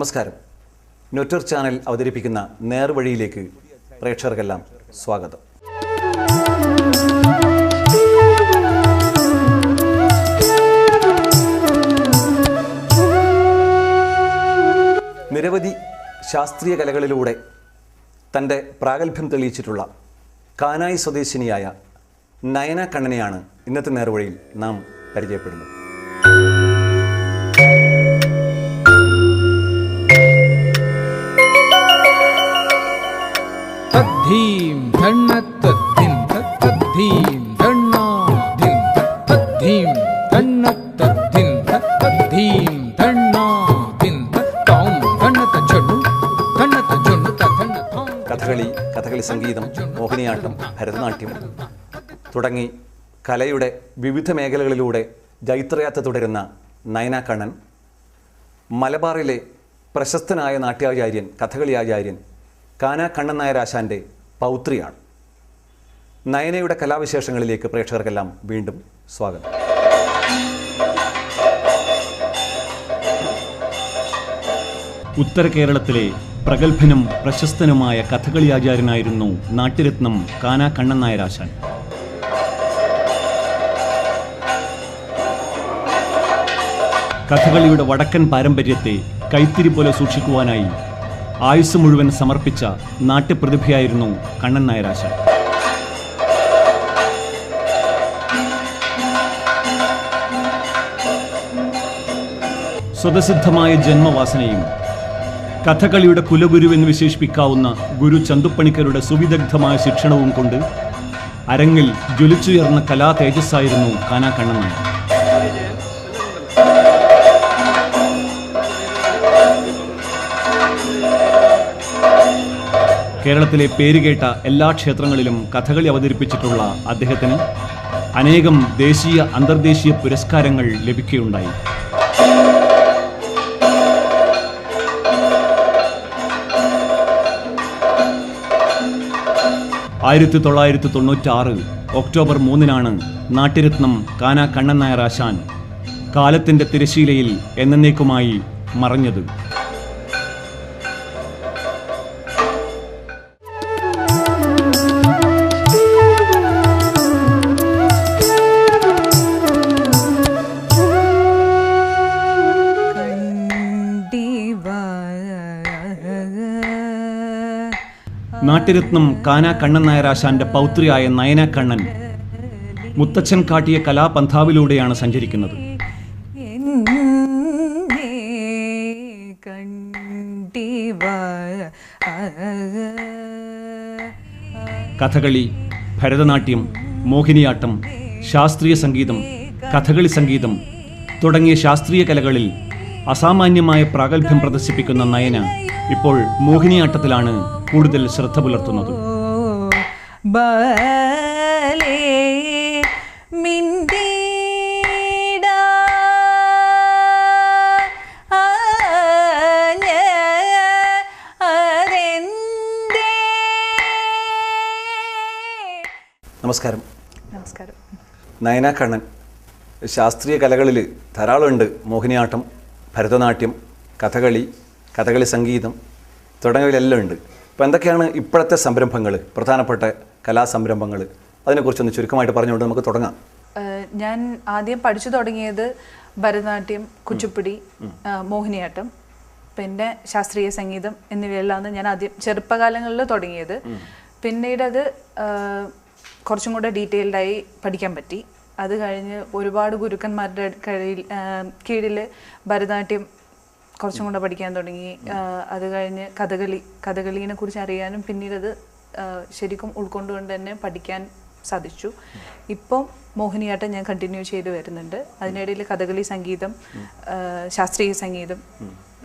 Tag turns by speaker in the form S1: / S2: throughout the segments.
S1: നമസ്കാരം. ന്യൂറ്റർ ചാനൽ അവതരിപ്പിക്കുന്ന നേർവഴിയിലേക്ക് പ്രേക്ഷകർക്കെല്ലാം സ്വാഗതം. നിരവധി ശാസ്ത്രീയ കലകളിലൂടെ തൻ്റെ പ്രാഗൽഭ്യം തെളിയിച്ചിട്ടുള്ള കാനായി സ്വദേശിനിയായ നയന കണ്ണനെയാണ് ഇന്നത്തെ നേർവഴിയിൽ നാം പരിചയപ്പെടുന്നത്.
S2: തദ്ധീം ധണ്ണത്തദ്ധിം തദ്ധീം ധണ്ണാധിം തദ്ധീം ധണ്ണത്തദ്ധിം തദ്ധീം ധണ്ണാധിം തം ധണ്ണത്തച്ചൊണ്ണു ധണ്ണത്തച്ചൊണ്ണു തദ്ധണ്ണ.
S1: കഥകളി സംഗീതം, മോഹിനിയാട്ടം, ഭരതനാട്യം തുടങ്ങി കലയുടെ വിവിധ മേഖലകളിലൂടെ ജൈത്രയാത്ര തുടരുന്ന നയന കണ്ണൻ മലബാറിലെ പ്രശസ്തനായ നാട്യാചാര്യൻ, കഥകളി ആചാര്യൻ കാനാ കണ്ണൻ നായർ ആശാൻ്റെ പൗത്രിയാണ്. നയനയുടെ കലാവിശേഷങ്ങളിലേക്ക് പ്രേക്ഷകർക്കെല്ലാം വീണ്ടും സ്വാഗതം.
S3: ഉത്തര കേരളത്തിലെ പ്രഗത്ഭനും പ്രശസ്തനുമായ കഥകളി ആചാര്യനായിരുന്നു നാട്യരത്നം കാനാ കണ്ണൻ നായർ ആശാൻ. കഥകളിയുടെ വടക്കൻ പാരമ്പര്യത്തെ കൈത്തിരി പോലെ സൂക്ഷിക്കുവാനായി ആയുസ് മുഴുവൻ സമർപ്പിച്ച നാട്യപ്രതിഭയായിരുന്നു കണ്ണൻ നായർ ആശാൻ. സ്വതസിദ്ധമായ ജന്മവാസനയും കഥകളിയുടെ കുലഗുരുവെന്ന് വിശേഷിപ്പിക്കാവുന്ന ഗുരു ചന്തുപ്പണിക്കരുടെ സുവിദഗ്ധമായ ശിക്ഷണവും കൊണ്ട് അരങ്ങിൽ ജ്വലിച്ചുയർന്ന കലാ തേജസ്സായിരുന്നു കാനാ കണ്ണൻ നായർ. കേരളത്തിലെ പേരുകേട്ട എല്ലാ ക്ഷേത്രങ്ങളിലും കഥകളി അവതരിപ്പിച്ചിട്ടുള്ള അദ്ദേഹത്തിന് അനേകം ദേശീയ അന്തർദേശീയ പുരസ്കാരങ്ങൾ ലഭിക്കുകയുണ്ടായി. ആയിരത്തി 1996 ഒക്ടോബർ 3 നാട്യരത്നം കാനാ കണ്ണൻ നായർ ആശാൻ കാലത്തിൻ്റെ തിരശീലയിൽ എന്നേക്കുമായി മറഞ്ഞത്. നാട്യരത്നം കാനാ കണ്ണൻ നായർ ആശാന്റെ പൗത്രിയായ നയന കണ്ണൻ മുത്തച്ഛൻ കാട്ടിയ കലാപന്ഥാവിലൂടെയാണ് സഞ്ചരിക്കുന്നത്. കഥകളി, ഭരതനാട്യം, മോഹിനിയാട്ടം, ശാസ്ത്രീയ സംഗീതം, കഥകളി സംഗീതം തുടങ്ങിയ ശാസ്ത്രീയ കലകളിൽ അസാമാന്യമായ പ്രാഗൽഭ്യം പ്രദർശിപ്പിക്കുന്ന നയന ഇപ്പോൾ മോഹിനിയാട്ടത്തിലാണ് കൂടുതൽ ശ്രദ്ധ പുലർത്തുന്നത്.
S1: നമസ്കാരം.
S4: നമസ്കാരം.
S1: നയന കണ്ണൻ ശാസ്ത്രീയ കലകളിൽ ധാരാളമുണ്ട്. മോഹിനിയാട്ടം, ഭരതനാട്യം, കഥകളി സംഗീതം തുടങ്ങിയവയിലെല്ലാം ഉണ്ട്. അപ്പോൾ എന്തൊക്കെയാണ് ഇപ്പോഴത്തെ സംരംഭങ്ങൾ, പ്രധാനപ്പെട്ട കലാസംരംഭങ്ങൾ? അതിനെക്കുറിച്ചൊന്ന് ചുരുക്കമായിട്ട് പറഞ്ഞുകൊണ്ട് നമുക്ക് തുടങ്ങാം.
S4: ഞാൻ ആദ്യം പഠിച്ചു തുടങ്ങിയത് ഭരതനാട്യം, കുച്ചിപ്പുടി, മോഹിനിയാട്ടം, പിന്നെ ശാസ്ത്രീയ സംഗീതം എന്നിവയെല്ലാം ഞാൻ ആദ്യം ചെറുപ്പകാലങ്ങളിൽ തുടങ്ങിയത്. പിന്നീട് അത് കുറച്ചും കൂടെ ഡീറ്റെയിൽഡായി പഠിക്കാൻ പറ്റി. അത് കഴിഞ്ഞ് ഒരുപാട് ഗുരുക്കന്മാരുടെ കീഴിൽ ഭരതനാട്യം കുറച്ചും കൂടെ പഠിക്കാൻ തുടങ്ങി. അത് കഴിഞ്ഞ് കഥകളീനെ കുറിച്ച് അറിയാനും പിന്നീട് അത് ശരിക്കും ഉൾക്കൊണ്ടുകൊണ്ട് തന്നെ പഠിക്കാൻ സാധിച്ചു. ഇപ്പം മോഹിനിയാട്ടം ഞാൻ കണ്ടിന്യൂ ചെയ്ത് വരുന്നുണ്ട്. അതിനിടയിൽ കഥകളി സംഗീതം, ശാസ്ത്രീയ സംഗീതം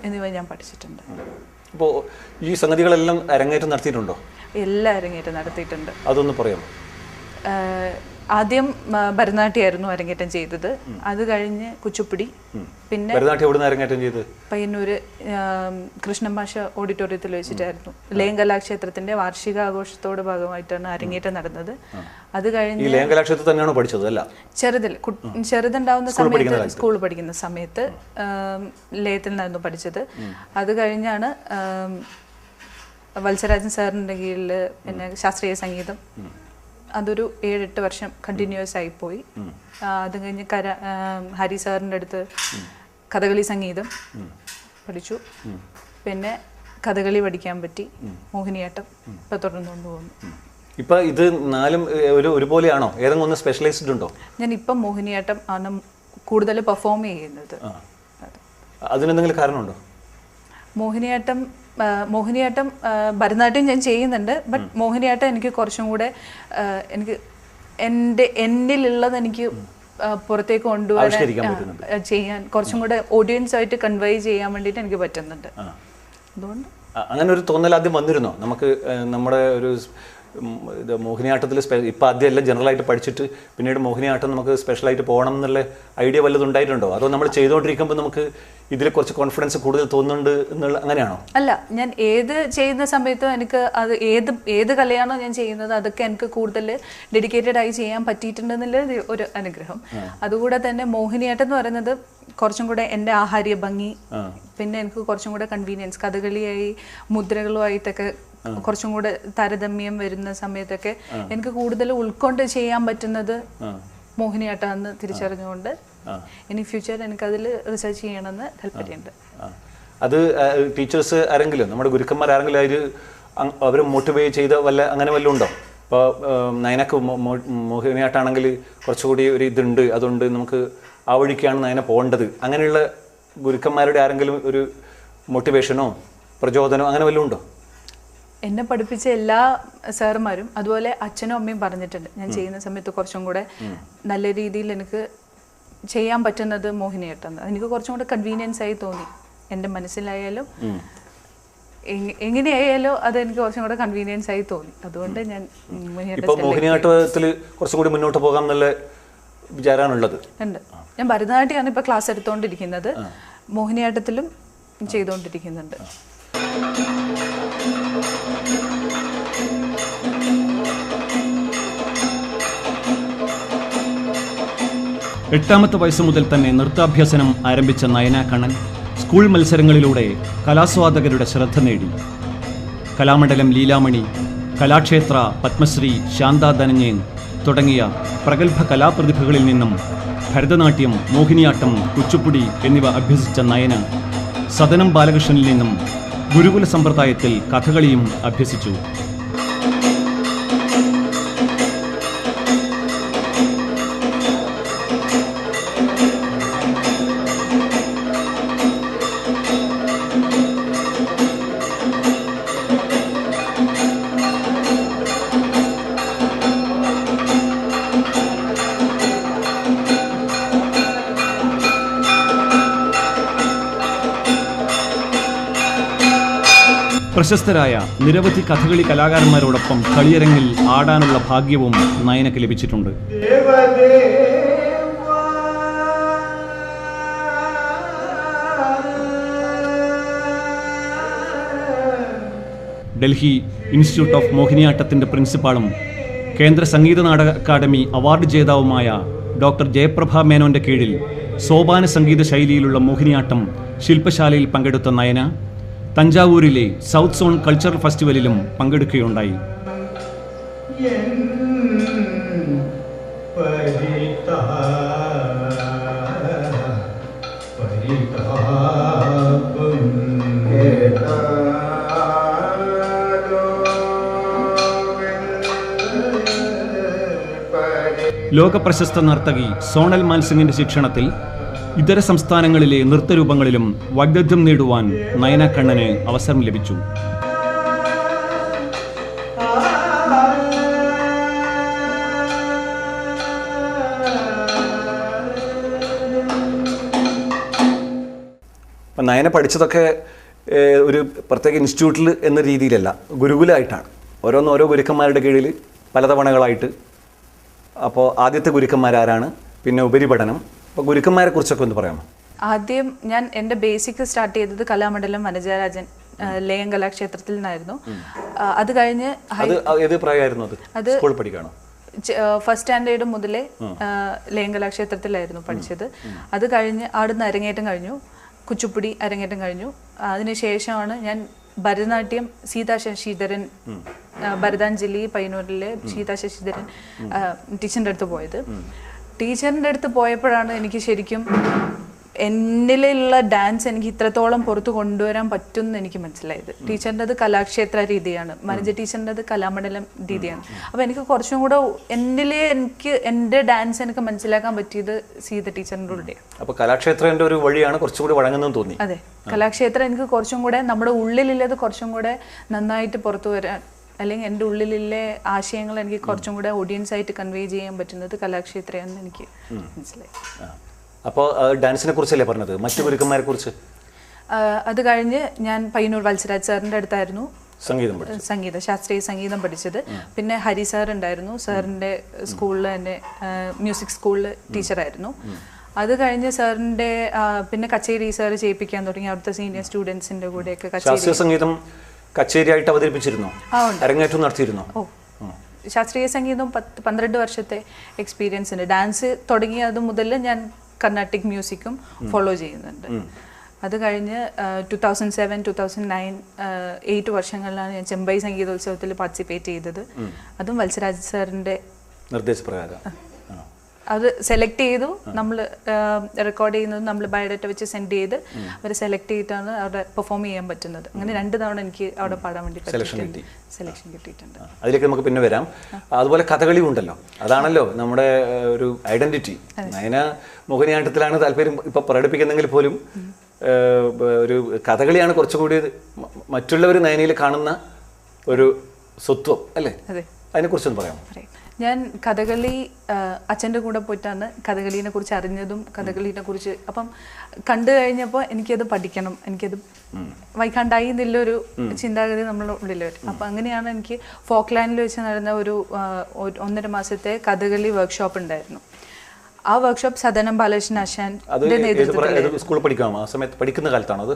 S4: എന്നിവ ഞാൻ പഠിച്ചിട്ടുണ്ട്.
S1: അപ്പോൾ ഈ സംഗതികളെല്ലാം അരങ്ങേറ്റം നടത്തിയിട്ടുണ്ടോ?
S4: എല്ലാം അരങ്ങേറ്റം നടത്തിയിട്ടുണ്ട്.
S1: അതൊന്ന് പറയാമോ?
S4: ആദ്യം ഭരതനാട്യമായിരുന്നു അരങ്ങേറ്റം ചെയ്തത്. അത് കഴിഞ്ഞ് കുച്ചിപ്പുടി, പിന്നെ
S1: ഭരതനാട്യം എവിടെ നിന്ന് അരങ്ങേറ്റം ചെയ്ത്?
S4: പയ്യന്നൂര് കൃഷ്ണൻ മാഷ ഓഡിറ്റോറിയത്തിൽ വെച്ചിട്ടായിരുന്നു. ലയം കലാക്ഷേത്രത്തിന്റെ വാർഷികാഘോഷത്തോടെ ഭാഗമായിട്ടാണ് അരങ്ങേറ്റം നടന്നത്. അത് കഴിഞ്ഞ്
S1: ഈ ലയം കലാക്ഷേത്രത്തിൽ തന്നെയാണോ പഠിച്ചത്? അല്ല,
S4: ചെറുതുണ്ടാവുന്ന സമയത്ത്, സ്കൂളിൽ പഠിക്കുന്ന സമയത്ത് ലയത്തിൽ നിന്നായിരുന്നു പഠിച്ചത്. അത് കഴിഞ്ഞാണ് വത്സരാജൻ സാറിൻ്റെ കീഴിൽ പിന്നെ ശാസ്ത്രീയ സംഗീതം, അതൊരു 7-8 വർഷം കണ്ടിന്യൂസ് ആയിപ്പോയി. അത് കഴിഞ്ഞ് ഹരി സാറിൻ്റെ അടുത്ത് കഥകളി സംഗീതം പഠിച്ചു. പിന്നെ കഥകളി പഠിക്കാൻ പറ്റി. മോഹിനിയാട്ടം ഇപ്പം തുടർന്നുകൊണ്ട് പോകുന്നു.
S1: ഇപ്പം ഇത് 4ഉം ഒരുപോലെയാണോ? ഏതെങ്കിലും ഒന്ന് സ്പെഷ്യലൈസ്ഡ് ഉണ്ടോ?
S4: ഞാൻ ഇപ്പം മോഹിനിയാട്ടം ആണ് കൂടുതൽ പെർഫോം ചെയ്യുന്നത്.
S1: അതിനെന്തെങ്കിലും കാരണമുണ്ടോ?
S4: മോഹിനിയാട്ടം ഭരതനാട്യം ഞാൻ ചെയ്യുന്നുണ്ട്. ബട്ട് മോഹിനിയാട്ടം എനിക്ക് കുറച്ചും കൂടെ എനിക്ക് എന്നിലുള്ളത് എനിക്ക് പുറത്തേക്ക് കൊണ്ടുവരാൻ ചെയ്യാൻ കുറച്ചും കൂടെ ഓഡിയൻസ് ആയിട്ട് കൺവേ ചെയ്യാൻ വേണ്ടിയിട്ട് എനിക്ക് പറ്റുന്നുണ്ട്. അതുകൊണ്ട്
S1: അങ്ങനെ ഒരു തോന്നൽ ആദ്യം വന്നിരുന്നോ? നമുക്ക് നമ്മുടെ ഒരു ഇത് മോഹിനിയാട്ടത്തിൽ ഇപ്പം ആദ്യം എല്ലാം ജനറലായിട്ട് പഠിച്ചിട്ട് പിന്നീട് മോഹിനിയാട്ടം നമുക്ക് സ്പെഷ്യലായിട്ട് പോകണം എന്നുള്ള ഐഡിയ വല്ലതും ഉണ്ടായിട്ടുണ്ടോ? അതോ നമ്മൾ ചെയ്തുകൊണ്ടിരിക്കുമ്പോൾ നമുക്ക് ഇതിൽ കുറച്ച് കോൺഫിഡൻസ് കൂടുതൽ തോന്നുന്നുണ്ട് എന്നുള്ള അങ്ങനെയാണോ?
S4: അല്ല, ഞാൻ ഏത് ചെയ്യുന്ന സമയത്തും എനിക്ക് അത് ഏത് കലയാണോ ഞാൻ ചെയ്യുന്നത് അതൊക്കെ എനിക്ക് കൂടുതൽ ഡെഡിക്കേറ്റഡ് ആയി ചെയ്യാൻ പറ്റിയിട്ടുണ്ടെന്നുള്ള ഒരു അനുഗ്രഹം. അതുകൂടെ തന്നെ മോഹിനിയാട്ടം എന്ന് പറയുന്നത് കുറച്ചും കൂടെ എൻ്റെ ആഹാര്യ ഭംഗി, പിന്നെ എനിക്ക് കുറച്ചും കൂടെ കൺവീനിയൻസ്, കഥകളിയായി മുദ്രകളുമായിട്ടൊക്കെ കുറച്ചും കൂടെ താരതമ്യം വരുന്ന സമയത്തൊക്കെ എനിക്ക് കൂടുതൽ ഉൾക്കൊണ്ട് ചെയ്യാൻ പറ്റുന്നത് മോഹിനിയാട്ടമാണെന്ന് തിരിച്ചറിഞ്ഞുകൊണ്ട് ഇനി ഫ്യൂച്ചർ എനിക്കതിൽ റിസർച്ച് ചെയ്യണമെന്ന് താല്പര്യമുണ്ട്.
S1: അത് ടീച്ചേഴ്സ് ആരെങ്കിലും, നമ്മുടെ ഗുരുക്കന്മാർ ആരെങ്കിലും അതിൽ അവർ മോട്ടിവേറ്റ് ചെയ്ത അങ്ങനെ വല്ലതും ഉണ്ടോ? ഇപ്പോൾ നയനക്ക് മോഹിനിയാട്ടാണെങ്കിൽ കുറച്ചുകൂടി ഒരു ഇതുണ്ട്, അതുകൊണ്ട് നമുക്ക് ആ വഴിക്കാണ് നയന പോകേണ്ടത്, അങ്ങനെയുള്ള ഗുരുക്കന്മാരുടെ ആരെങ്കിലും ഒരു മോട്ടിവേഷനോ പ്രചോദനമോ അങ്ങനെ വല്ലതും ഉണ്ടോ?
S4: എന്നെ പഠിപ്പിച്ച എല്ലാ സാറുമാരും അതുപോലെ അച്ഛനും അമ്മയും പറഞ്ഞിട്ടുണ്ട്, ഞാൻ ചെയ്യുന്ന സമയത്ത് കുറച്ചും കൂടെ നല്ല രീതിയിൽ എനിക്ക് ചെയ്യാൻ പറ്റുന്നത് മോഹിനിയാട്ടം. എനിക്ക് കുറച്ചും കൂടെ കൺവീനിയൻസ് ആയി തോന്നി. എൻ്റെ മനസ്സിലായാലും എങ്ങനെയായാലും അത് എനിക്ക് കുറച്ചും കൂടെ കൺവീനിയൻസ് ആയി തോന്നി. അതുകൊണ്ട് ഞാൻ
S1: മോഹിനിയാട്ടത്തിൽ കുറച്ചും കൂടി മുന്നോട്ട് പോകാം എന്നുള്ള വിചാരമാണുള്ളത്.
S4: ഉണ്ട്. ഞാൻ ഭരതനാട്യമാണ് ഇപ്പോൾ ക്ലാസ് എടുത്തുകൊണ്ടിരിക്കുന്നത്. മോഹിനിയാട്ടത്തിലും ചെയ്തുകൊണ്ടിരിക്കുന്നുണ്ട്.
S3: എട്ടാമത്തെ വയസ്സ് മുതൽ തന്നെ നൃത്താഭ്യസനം ആരംഭിച്ച നയന കണ്ണൻ സ്കൂൾ മത്സരങ്ങളിലൂടെ കലാസ്വാദകരുടെ ശ്രദ്ധ നേടി. കലാമണ്ഡലം ലീലാമണി, കലാക്ഷേത്ര പത്മശ്രീ ശാന്ത ധനഞ്ജയൻ തുടങ്ങിയ പ്രഗത്ഭ കലാപ്രതിഭകളിൽ നിന്നും ഭരതനാട്യം, മോഹിനിയാട്ടം, കുച്ചിപ്പുടി എന്നിവ അഭ്യസിച്ച നയന സദനം ബാലകൃഷ്ണനിൽ നിന്നും ഗുരുകുല സമ്പ്രദായത്തിൽ കഥകളിയും അഭ്യസിച്ചു. പ്രശസ്തരായ നിരവധി കഥകളി കലാകാരന്മാരോടൊപ്പം കളിയരങ്ങിൽ ആടാനുള്ള ഭാഗ്യവും നയനക്ക് ലഭിച്ചിട്ടുണ്ട്. ഡൽഹി ഇൻസ്റ്റിറ്റ്യൂട്ട് ഓഫ് മോഹിനിയാട്ടത്തിന്റെ പ്രിൻസിപ്പാളും കേന്ദ്ര Sangeetha Nataka academy award ജേതാവുമായ doctor Jayaprabha മേനോന്റെ കീഴിൽ സോപാന സംഗീത ശൈലിയിലുള്ള മോഹിനിയാട്ടം ശില്പശാലയിൽ പങ്കെടുത്ത നയന തഞ്ചാവൂരിലെ സൗത്ത് സോൺ കൾച്ചറൽ ഫെസ്റ്റിവലിലും പങ്കെടുക്കുകയുണ്ടായി. ലോകപ്രശസ്ത നർത്തകി സോണൽ മാൻസിംഗിന്റെ ശിക്ഷണത്തിൽ ഇതര സംസ്ഥാനങ്ങളിലെ നൃത്തരൂപങ്ങളിലും വൈദഗ്ധ്യം നേടുവാൻ നയന കണ്ണന് അവസരം ലഭിച്ചു.
S1: അപ്പം നയന പഠിച്ചതൊക്കെ ഒരു പ്രത്യേക ഇൻസ്റ്റിറ്റ്യൂട്ടിൽ എന്ന രീതിയിലല്ല, ഗുരുകുലമായിട്ടാണ്. ഓരോ ഗുരുക്കന്മാരുടെ കീഴിൽ പലതവണകളായിട്ട് അപ്പോൾ ആദ്യത്തെ ഗുരുക്കന്മാരാരാണ്, പിന്നെ ഉപരിപഠനം, അപ്പോൾ ഗുരുക്കന്മാരെ കുറിച്ചൊക്കെ ഒന്ന് പറയാമോ?
S4: ആദ്യം ഞാൻ എൻ്റെ ബേസിക് സ്റ്റാർട്ട് ചെയ്തത് കലാമണ്ഡലം വനജരാജൻ ലേയം കലാക്ഷേത്രത്തിൽ നിന്നായിരുന്നു. അത് കഴിഞ്ഞ്
S1: ഏത് പ്രായമായിരുന്നു അത്? സ്കൂൾ പഠിക്കാണോ?
S4: ഫസ്റ്റ് സ്റ്റാൻഡേർഡ് മുതലേ ലേയം കലാക്ഷേത്രത്തിലായിരുന്നു പഠിച്ചത്. അത് കഴിഞ്ഞ് അവിടുന്ന് അരങ്ങേറ്റം കഴിഞ്ഞു, കുച്ചിപ്പുടി അരങ്ങേറ്റം കഴിഞ്ഞു. അതിനുശേഷമാണ് ഞാൻ ഭരതനാട്യം സീതാ ശശിധരൻ ഭരതാഞ്ജലി പയ്യന്നൂരിലെ സീതാ ശശിധരൻ ടീച്ചറിൻ്റെ അടുത്ത് പോയത്. ടീച്ചറിൻ്റെ അടുത്ത് പോയപ്പോഴാണ് എനിക്ക് ശരിക്കും എന്നിലുള്ള ഡാൻസ് എനിക്ക് ഇത്രത്തോളം പുറത്ത് കൊണ്ടുവരാൻ പറ്റും എന്ന് എനിക്ക് മനസ്സിലായത്. ടീച്ചറിൻ്റെത് കലാക്ഷേത്ര രീതിയാണ്, മനജ ടീച്ചറിൻ്റെത് കലാമണ്ഡലം രീതിയാണ്. അപ്പോൾ എനിക്ക് കുറച്ചും കൂടെ എനിക്ക് എൻ്റെ ഡാൻസ് എനിക്ക് മനസ്സിലാക്കാൻ പറ്റിയത് സീത ടീച്ചറിൻ്റെ കൂടെയാണ്.
S1: അപ്പോൾ കലാക്ഷേത്രൻ്റെ ഒരു വഴിയാണ് കുറച്ചും കൂടി വഴങ്ങുന്നതെന്ന് തോന്നി.
S4: അതെ, കലാക്ഷേത്രം എനിക്ക് കുറച്ചും കൂടെ നമ്മുടെ ഉള്ളിലുള്ളത് കുറച്ചും കൂടെ നന്നായിട്ട് പുറത്തു വരാൻ, അല്ലെങ്കിൽ എൻ്റെ ഉള്ളിലെ ആശയങ്ങൾ എനിക്ക് കുറച്ചും കൂടെ ഓഡിയൻസ് ആയിട്ട് കൺവേ ചെയ്യാൻ പറ്റുന്നത് കലാക്ഷേത്രയാണെന്ന് എനിക്ക് മനസ്സിലായി.
S1: അപ്പോൾ ഡാൻസിനെ കുറിച്ചല്ലേ പറഞ്ഞത്, മറ്റു ഗുരുക്കന്മാരെ കുറിച്ച്?
S4: അത് കഴിഞ്ഞ് ഞാൻ പയ്യന്നൂർ വത്സരാജ് സാറിൻ്റെ അടുത്തായിരുന്നു
S1: സംഗീതം
S4: ശാസ്ത്രീയ സംഗീതം പഠിച്ചത്. പിന്നെ ഹരി സാർ ഉണ്ടായിരുന്നു, സാറിൻ്റെ സ്കൂളിൽ തന്നെ മ്യൂസിക് സ്കൂളിൽ ടീച്ചറായിരുന്നു. അത് കഴിഞ്ഞ് സാറിൻ്റെ പിന്നെ കച്ചേരി സാർ ചെയ്യിപ്പിക്കാൻ തുടങ്ങി. അവിടുത്തെ സീനിയർ സ്റ്റുഡൻസിൻ്റെ കൂടെയൊക്കെ
S1: ശാസ്ത്രീയ സംഗീതം കച്ചേരിയായിട്ട് അവതരിപ്പിച്ചിരുന്നോ? അരങ്ങേറ്റം നടത്തിയിരുന്നോ?
S4: ശാസ്ത്രീയ സംഗീതം 12 വർഷത്തെ എക്സ്പീരിയൻസ് ഉണ്ട്. ഡാൻസ് തുടങ്ങിയത് മുതൽ ഞാൻ കർണാട്ടിക് മ്യൂസിക്കും ഫോളോ ചെയ്യുന്നുണ്ട്. അത് കഴിഞ്ഞ് 2007, 2009, 8 വർഷങ്ങളിലാണ് ഞാൻ ചെമ്പൈ സംഗീതോത്സവത്തിൽ പാർട്ടിസിപ്പേറ്റ് ചെയ്തത്. അതും വത്സരാജ് സാറിൻ്റെ
S1: നിർദ്ദേശപ്രകാരം.
S4: അത് സെലക്ട് ചെയ്തു, നമ്മൾ റെക്കോർഡ് ചെയ്യുന്നത് നമ്മൾ ബയോഡേറ്റ വെച്ച് സെൻഡ് ചെയ്ത് അവർ സെലക്ട് ചെയ്തിട്ടാണ് അവിടെ പെർഫോം ചെയ്യാൻ പറ്റുന്നത്. അങ്ങനെ 2 തവണ എനിക്ക് അവിടെ പാടാൻ വേണ്ടി സെലക്ഷൻ കിട്ടിയിട്ടുണ്ട്.
S1: അതിലേക്ക് നമുക്ക് പിന്നെ വരാം. അതുപോലെ കഥകളി ഉണ്ടല്ലോ, അതാണല്ലോ നമ്മുടെ ഒരു ഐഡന്റിറ്റി. നയന മോഹിനിയാട്ടത്തിലാണ് താല്പര്യം ഇപ്പൊ പ്രകടിപ്പിക്കുന്നെങ്കിൽ പോലും ഒരു കഥകളിയാണ് കുറച്ചുകൂടി മറ്റുള്ളവർ നയനയിൽ കാണുന്ന ഒരു സ്വത്വം അല്ലേ? അതിനെക്കുറിച്ചൊന്ന് പറയാമോ?
S4: ഞാൻ കഥകളി അച്ഛൻ്റെ കൂടെ പോയിട്ടാണ് കഥകളീനെ കുറിച്ച് അറിഞ്ഞതും കഥകളീനെ കുറിച്ച് അപ്പം കണ്ടു കഴിഞ്ഞപ്പോൾ എനിക്കത് പഠിക്കണം, എനിക്കത് വൈകാണ്ടായി എന്നുള്ളൊരു ചിന്താഗതി നമ്മുടെ ഉള്ളിൽ വരും. അപ്പം അങ്ങനെയാണ് എനിക്ക് ഫോക്ലാൻഡിൽ വെച്ച് നടന്ന ഒരു 1.5 മാസത്തെ കഥകളി വർക്ക്ഷോപ്പ് ഉണ്ടായിരുന്നു. ആ വർക്ക്ഷോപ്പ് സദനം ബാലകൃഷ്ണൻ ആശാന്റെ നേതൃത്വത്തിൽ
S1: സ്കൂളിൽ പഠിക്കാമോ? ആ സമയത്ത് പഠിക്കുന്ന കാലത്താണോ അത്?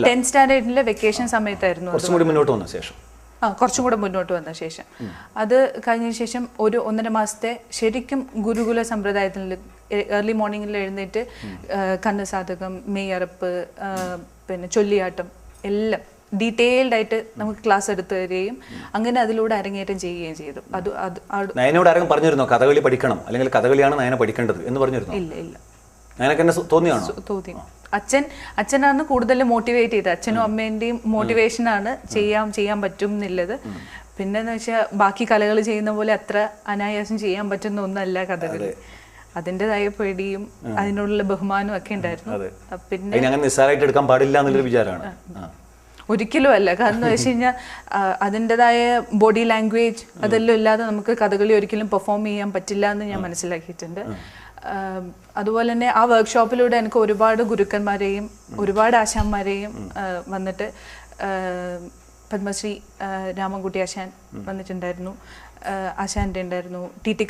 S4: 10th സ്റ്റാൻഡേർഡിലെ വെക്കേഷൻ സമയത്തായിരുന്നു.
S1: മുന്നോട്ട് വന്ന ശേഷം
S4: കുറച്ചും കൂടെ മുന്നോട്ട് വന്ന ശേഷം അത് കഴിഞ്ഞതിന് ശേഷം ഒരു 1.5 മാസത്തെ ശരിക്കും ഗുരുകുല സമ്പ്രദായത്തിൽ ഏർലി മോർണിംഗിൽ എഴുന്നേറ്റ് കണ്ണുസാധകം, മെയ്യറപ്പ്, പിന്നെ ചൊല്ലിയാട്ടം എല്ലാം ഡീറ്റെയിൽഡ് ആയിട്ട് നമുക്ക് ക്ലാസ് എടുത്തു തരികയും അങ്ങനെ അതിലൂടെ അരങ്ങേറ്റം ചെയ്യുകയും ചെയ്തു.
S1: നയനോട് ആരെങ്കിലും പറഞ്ഞിരുന്നോ കഥകളി പഠിക്കണം, അല്ലെങ്കിൽ കഥകളിയാണ് നയന പഠിക്കേണ്ടത് എന്ന് പറഞ്ഞിരുന്നു?
S4: ഇല്ല.
S1: തോന്നിയാണോ?
S4: തോന്നി. അച്ഛനാണ് കൂടുതൽ മോട്ടിവേറ്റ് ചെയ്തത്. അച്ഛനും അമ്മേന്റെയും മോട്ടിവേഷനാണ് ചെയ്യാൻ പറ്റും എന്നുള്ളത്. പിന്നെന്ന് വെച്ചാൽ ബാക്കി കലകൾ ചെയ്യുന്ന പോലെ അത്ര അനായാസം ചെയ്യാൻ പറ്റുന്ന ഒന്നല്ല കഥകളി. അതിൻ്റെതായ പേടിയും അതിനുള്ള ബഹുമാനവും ഒക്കെ ഉണ്ടായിരുന്നു.
S1: പിന്നെ നിസ്സാരമായിട്ട് എടുക്കാൻ പാടില്ല എന്നുള്ളൊരു വിചാരമാണ്.
S4: ഒരിക്കലും അല്ല. കാരണം എന്ന് വെച്ച് കഴിഞ്ഞാൽ അതിൻ്റെതായ ബോഡി ലാംഗ്വേജ് അതെല്ലാം ഇല്ലാതെ നമുക്ക് കഥകളി ഒരിക്കലും പെർഫോം ചെയ്യാൻ പറ്റില്ല എന്ന് ഞാൻ മനസ്സിലാക്കിയിട്ടുണ്ട്. അതുപോലെ തന്നെ ആ വർക്ക്ഷോപ്പിലൂടെ എനിക്ക് ഒരുപാട് ഗുരുക്കന്മാരെയും ഒരുപാട് ആശാന്മാരെയും വന്നിട്ട് പത്മശ്രീ രാമൻകുട്ടി ആശാൻ വന്നിട്ടുണ്ടായിരുന്നു, ആശാൻ്റെ ഉണ്ടായിരുന്നു, ടി ടി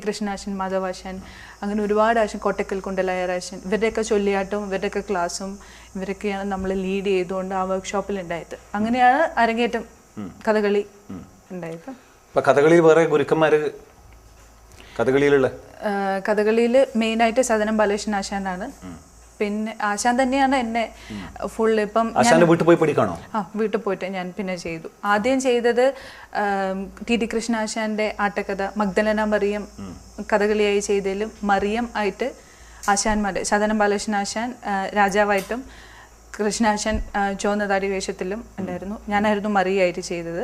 S4: കൃഷ്ണാശൻ, മാധവാശാൻ, അങ്ങനെ ഒരുപാട് ആശാൻ, കോട്ടക്കൽ കുണ്ടലായരാശൻ, ഇവരുടെയൊക്കെ ചൊല്ലിയാട്ടവും ഇവരുടെയൊക്കെ ക്ലാസ്സും ഇവരൊക്കെയാണ് നമ്മൾ ലീഡ് ചെയ്തുകൊണ്ട് ആ വർക്ക്ഷോപ്പിൽ ഉണ്ടായത്. അങ്ങനെയാണ് അരങ്ങേറ്റം കഥകളി ഉണ്ടായത്.
S1: കഥകളി വേറെ ഗുരുക്കന്മാര്
S4: കഥകളിയിൽ മെയിനായിട്ട് സദനം ബാലകൃഷ്ണൻ ആശാനാണ്. പിന്നെ ആശാൻ തന്നെയാണ് എന്നെ ഫുൾ ഇപ്പം
S1: വീട്ടിൽ പോയി പഠിക്കാണോ?
S4: വീട്ടിൽ പോയിട്ട് ഞാൻ പിന്നെ ചെയ്തു. ആദ്യം ചെയ്തത് ടി കൃഷ്ണാശാന്റെ ആട്ടക്കഥ മഗ്ദലന മറിയം കഥകളിയായി ചെയ്തതിലും മറിയം ആയിട്ട് ആശാന്മാരെ സദനം ബാലകൃഷ്ണൻ ആശാൻ രാജാവായിട്ടും കൃഷ്ണാശാൻ ചുവന്നതാടി വേഷത്തിലും ഉണ്ടായിരുന്നു. ഞാനായിരുന്നു മറിയായിട്ട് ചെയ്തത്.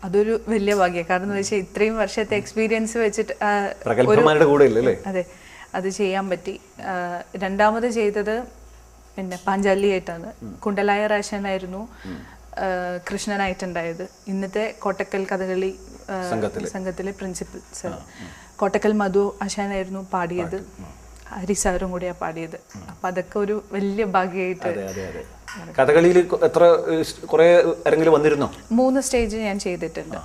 S4: അതൊരു വലിയ ഭാഗ്യം. കാരണം എന്ന് വെച്ചാൽ ഇത്രയും വർഷത്തെ എക്സ്പീരിയൻസ് വെച്ചിട്ട് അതെ അത് ചെയ്യാൻ പറ്റി. രണ്ടാമത് ചെയ്തത് പിന്നെ പാഞ്ചാലി ആയിട്ടാണ്. കുണ്ടലായ ആശാനായിരുന്നു കൃഷ്ണനായിട്ടുണ്ടായത്. ഇന്നത്തെ കോട്ടക്കൽ കഥകളി സംഘത്തിലെ പ്രിൻസിപ്പൽ സർ. കോട്ടക്കൽ മധു ആശാനായിരുന്നു പാടിയത്, ഹരിസാറും കൂടിയാണ് പാടിയത്. അപ്പൊ അതൊക്കെ ഒരു വലിയ ഭാഗ്യമായിട്ട്.
S1: കഥകളിയിൽ എത്ര കുറെ ആരെങ്കിലും വന്നിരുന്നോ?
S4: 3 സ്റ്റേജ് ഞാൻ ചെയ്തിട്ടുണ്ട്.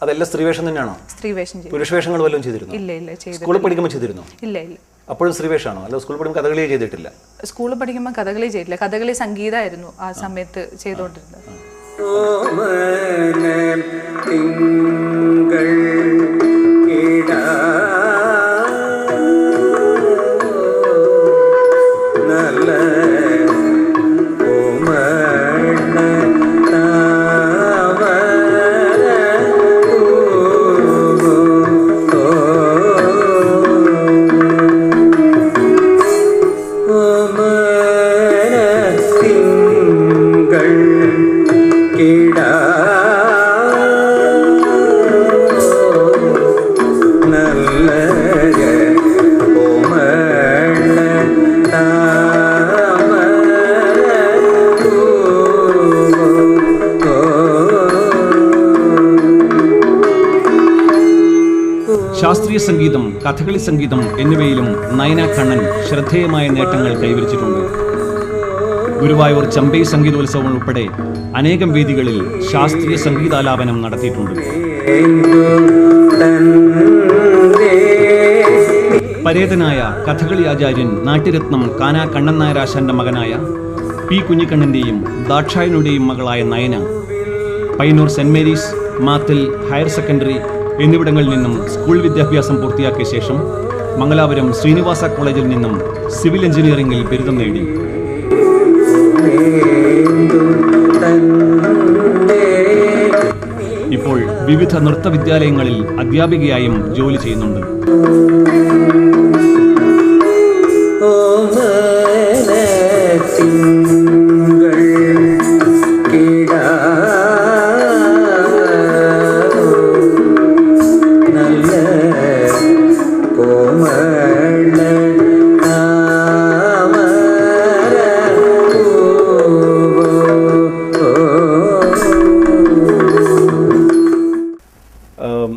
S1: അതെല്ലാം സ്ത്രീവേഷം തന്നെയാണോ?
S4: സ്ത്രീവേഷം ചെയ്തു.
S1: പുരുഷവേഷങ്ങൾ വല്ലതും ചെയ്തിരുന്നു?
S4: ഇല്ല ഇല്ല ചെയ്തു.
S1: സ്കൂളിൽ പഠിക്കുമ്പോൾ ചെയ്തിരുന്നു?
S4: ഇല്ല ഇല്ല.
S1: അപ്പോഴും സ്ത്രീവേഷമാണോ? അല്ല സ്കൂളിൽ പഠിക്കുമ്പോൾ കഥകളി ചെയ്തിട്ടില്ല?
S4: സ്കൂളിൽ പഠിക്കുമ്പോൾ കഥകളി ചെയ്തില്ല. കഥകളി സംഗീതമായിരുന്നു ആ സമയത്ത് ചെയ്തുകൊണ്ടിരുന്നത്.
S3: ശാസ്ത്രീയ സംഗീതം, കഥകളി സംഗീതം എന്നിവയിലും നയന കണ്ണൻ ശ്രദ്ധേയമായ നേട്ടങ്ങൾ കൈവരിച്ചിട്ടുണ്ട്. ഗുരുവായൂർ ചമ്പൈ സംഗീതോത്സവം ഉൾപ്പെടെ അനേകം വേദികളിൽ ശാസ്ത്രീയ സംഗീതാലാപനം നടത്തിയിട്ടുണ്ട്. പരേതനായ കഥകളി ആചാര്യൻ നാട്യരത്നം കാനാ കണ്ണൻ നായരാശാന്റെ മകനായ പി കുഞ്ഞിക്കണ്ണന്റെയും ദാക്ഷായനുടെയും മകളായ Nayana Payyannur saint Mary's, Mathil higher secondary എന്നിവിടങ്ങളിൽ നിന്നും സ്കൂൾ വിദ്യാഭ്യാസം പൂർത്തിയാക്കിയ ശേഷം മംഗലാപുരം ശ്രീനിവാസ കോളേജിൽ നിന്നും സിവിൽ എഞ്ചിനീയറിംഗിൽ ബിരുദം നേടി. ഇപ്പോൾ വിവിധ നൃത്തവിദ്യാലയങ്ങളിൽ അധ്യാപികയായും ജോലി ചെയ്യുന്നുണ്ട്.